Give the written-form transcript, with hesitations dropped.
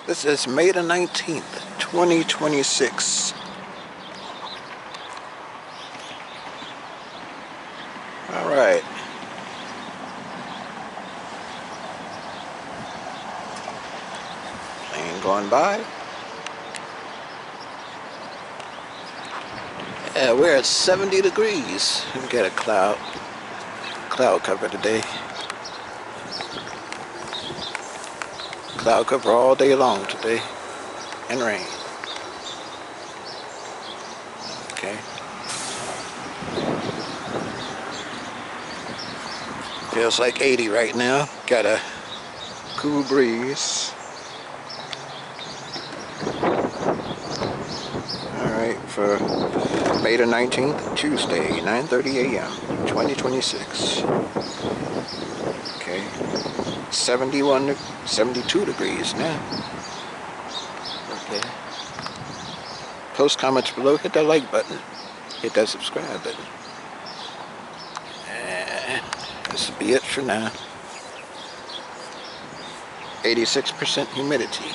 This is May the 19th, 2026. Alright. Plane going by. Yeah, we're at 70 degrees. We got a cloud cover today. Cloud cover all day long today. And rain. Okay. Feels like 80 right now. Got a cool breeze. Alright, for May the 19th, Tuesday, 9:30 a.m., 2026. Okay. 72 degrees now. Okay. Post comments below, hit that like button, hit that subscribe button. This will be it for now. 86% humidity.